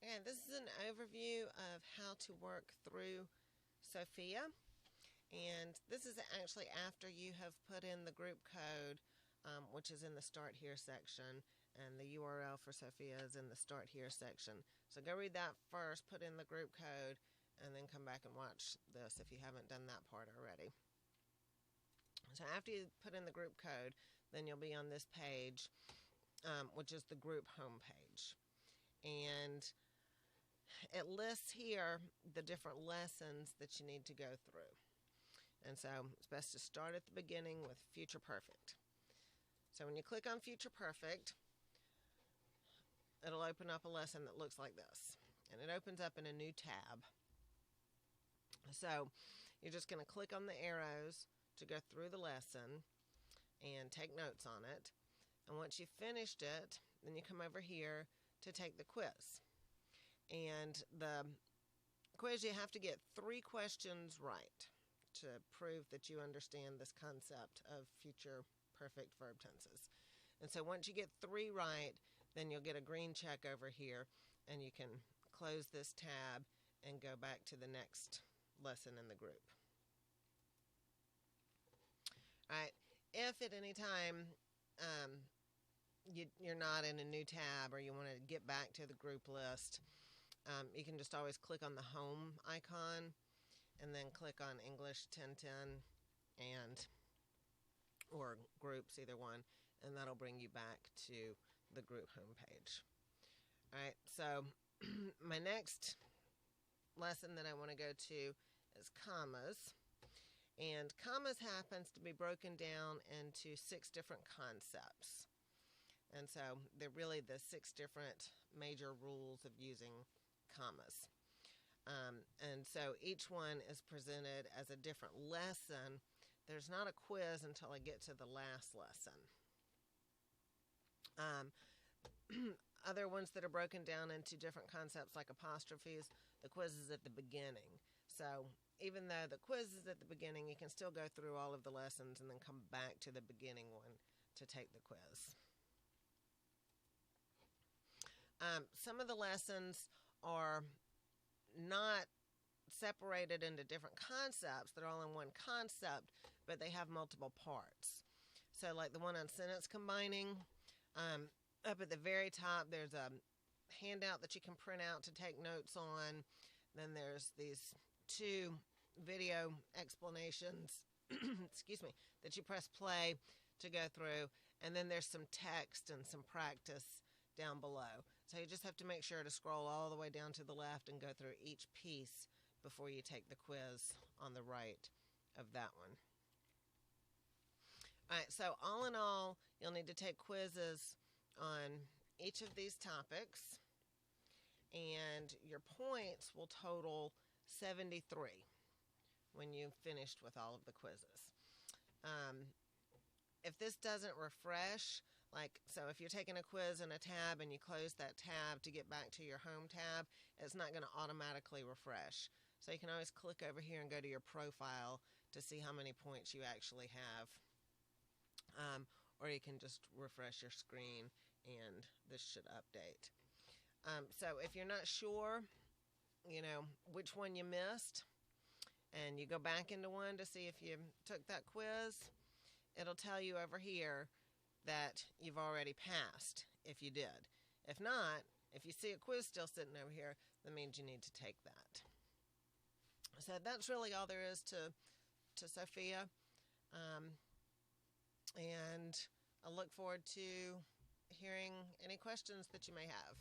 Okay, this is an overview of how to work through Sophia, and this is actually after you have put in the group code, which is in the Start Here section, and the URL for Sophia is in the Start Here section. So go read that first, put in the group code, and then come back and watch this if you haven't done that part already. So after you put in the group code, then you'll be on this page, which is the group home page. And it lists here the different lessons that you need to go through. And so it's best to start at the beginning with Future Perfect. So when you click on Future Perfect, it'll open up a lesson that looks like this. And it opens up in a new tab. So you're just going to click on the arrows to go through the lesson and take notes on it. And once you've finished it, then you come over here to take the quiz. And the quiz, you have to get 3 questions right to prove that you understand this concept of future perfect verb tenses. And so once you get 3 right, then you'll get a green check over here, and you can close this tab and go back to the next lesson in the group. All right, if at any time you're not in a new tab or you want to get back to the group list, you can just always click on the home icon and then click on Engl1010 or groups, either one, and that'll bring you back to the group home page. All right, so my next lesson that I want to go to is commas. And commas happens to be broken down into 6 different concepts. And so they're really the 6 different major rules of using commas. And so each one is presented as a different lesson. There's not a quiz until I get to the last lesson. Other ones that are broken down into different concepts like apostrophes, the quiz is at the beginning. So even though the quiz is at the beginning, you can still go through all of the lessons and then come back to the beginning one to take the quiz. Some of the lessons are not separated into different concepts. They're all in one concept, but they have multiple parts. So like the one on sentence combining, up at the very top, there's a handout that you can print out to take notes on. Then there's these 2 video explanations, excuse me, that you press play to go through. And then there's some text and some practice down below. So you just have to make sure to scroll all the way down to the left and go through each piece before you take the quiz on the right of that one. All right, so all in all, you'll need to take quizzes on each of these topics, and your points will total 73 when you've finished with all of the quizzes. If this doesn't refresh, so if you're taking a quiz in a tab and you close that tab to get back to your home tab, it's not going to automatically refresh. So you can always click over here and go to your profile to see how many points you actually have. Or you can just refresh your screen and this should update. So if you're not sure, which one you missed, and you go back into one to see if you took that quiz, it'll tell you over here that you've already passed if you did. If not, if you see a quiz still sitting over here, that means you need to take that. So that's really all there is to Sophia. And I look forward to hearing any questions that you may have.